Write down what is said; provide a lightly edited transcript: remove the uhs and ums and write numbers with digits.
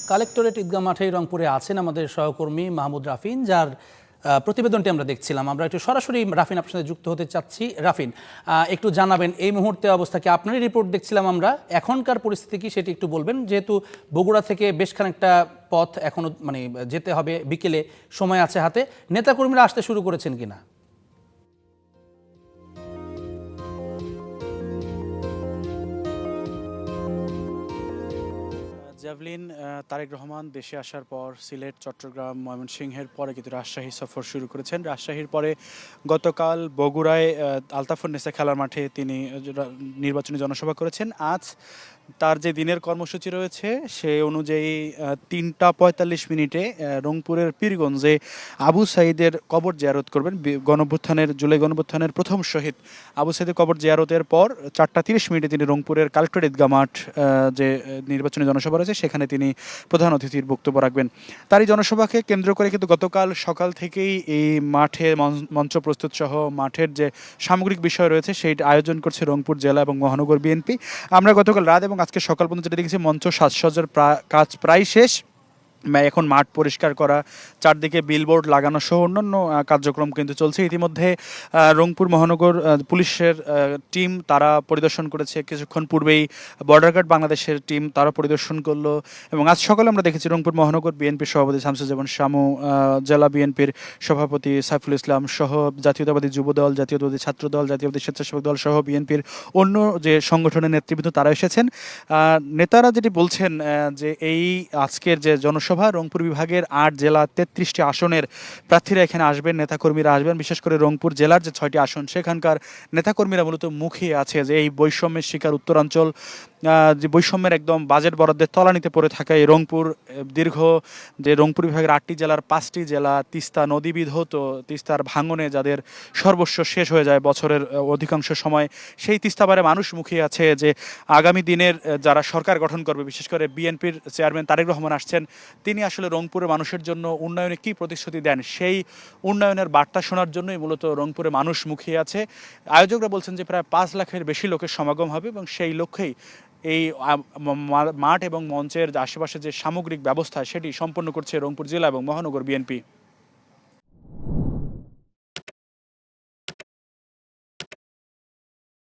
Collectorate ঈদগাহ মাঠে রংপুরে আছেন আমাদের সহকর্মী মাহমুদ রাফিন, যার প্রতিবেদনটি আমরা দেখছিলাম। আমরা একটু সরাসরি রাফিন আপনার সাথে যুক্ত হতে চাচ্ছি। রাফিন, একটু জানাবেন এই মুহূর্তে অবস্থা কি? আপনারই রিপোর্ট দেখছিলাম আমরা, এখনকার পরিস্থিতি কি সেটি একটু বলবেন, যেহেতু বগুড়া থেকে বেশ খানিকটা পথ এখনো যেতে হবে, বিকেলে সময় আছে হাতে। নেতাকর্মীরা আসতে শুরু করেছেন কিনা? জ্যাভলিন তারেক রহমান দেশে আসার পর সিলেট, চট্টগ্রাম, ময়মনসিংহের পরে কিন্তু রাজশাহী সফর শুরু করেছেন। রাজশাহীর পরে গতকাল বগুড়ায় আলতাফুন্নেসা খেলার মাঠে তিনি নির্বাচনী জনসভা করেছেন। আজ তার যে দিনের কর্মসূচি রয়েছে সে অনুযায়ী ৩টা ৪৫ মিনিটে রংপুরের পীরগঞ্জে আবু সাঈদের কবর জিয়ারত করবেন। জুলাই গণঅভ্যুত্থানের প্রথম শহীদ আবু সাঈদের কবর জিয়ারতের পর ৪টা ৩০ মিনিটে তিনি রংপুরের কালেক্টরেট ঈদগাহ মাঠ যে নির্বাচনী জনসভা রয়েছে সেখানে তিনি প্রধান অতিথির বক্তব্য রাখবেন। তার এই জনসভাকে কেন্দ্র করে কিন্তু গতকাল সকাল থেকেই এই মাঠে মঞ্চ প্রস্তুত সহ মাঠের যে সামগ্রিক বিষয় রয়েছে সেই আয়োজন করছে রংপুর জেলা এবং মহানগর বিএনপি। আমরা গতকাল রাত এবং আজকে সকাল পর্যন্ত যেটা দেখেছি, মঞ্চ সাজসজ্জার কাজ প্রায় শেষ। এখন মাঠ পরিষ্কার করা, চারদিকে বিলবোর্ড লাগানো সহ অন্যান্য কার্যক্রম কিন্তু চলছে। ইতিমধ্যে রংপুর মহানগর পুলিশের টিম তারা পরিদর্শন করেছে। কিছুক্ষণ পূর্বেই বর্ডার গার্ড বাংলাদেশের টিম তারা পরিদর্শন করলো। এবং আজ সকালে আমরা দেখেছি রংপুর মহানগর বিএনপির সভাপতি শামসুজ্জামান শামু, জেলা বিএনপির সভাপতি সাইফুল ইসলাম সহ জাতীয়তাবাদী যুবদল, জাতীয়তাবাদী ছাত্রদল, জাতীয়তাবাদী স্বেচ্ছাসেবক দল সহ বিএনপির অন্য যে সংগঠনের নেতৃবৃন্দ তারা এসেছেন। নেতারা যেটি বলছেন যে এই আজকের যে জনসভা রংপুর বিভাগের ৮ জেলা ৩৩টি আসনের প্রার্থীরা এখানে আসবেন, নেতাকর্মীরা আসবেন। বিশেষ করে রংপুর জেলার যে ৬টি আসন সেখানকার নেতাকর্মীরা মূলত মুখিয়ে আছে যে এই বৈষম্যের শিকার উত্তরাঞ্চল, যে বৈষম্যের একদম বাজেট বরাদ্দের তলানিতে পড়ে থাকা এই রংপুর, দীর্ঘ যে রংপুর বিভাগের ৮টি জেলার 5টি জেলা তিস্তা নদী বিধৌত, তিস্তার ভাঙনে যাদের সর্বস্ব শেষ হয়ে যায় বছরের অধিকাংশ সময়, সেই তিস্তাবারে মানুষ মুখিয়ে আছে যে আগামী দিনের যারা সরকার গঠন করবে, বিশেষ করে বিএনপির চেয়ারম্যান তারেক রহমান আসছেন, তিনি আসলে রংপুরের মানুষের জন্য উন্নয়নে কী প্রতিশ্রুতি দেন সেই উন্নয়নের বার্তা শোনার জন্যই মূলত রংপুরে মানুষ মুখিয়ে আছে। আয়োজকরা বলছেন যে প্রায় 5 লাখের বেশি লোকের সমাগম হবে এবং সেই লক্ষ্যেই এই মাঠ এবং মঞ্চের আশেপাশে যে সামগ্রিক ব্যবস্থা সেটি সম্পন্ন করছে রংপুর জেলা এবং মহানগর বিএনপি।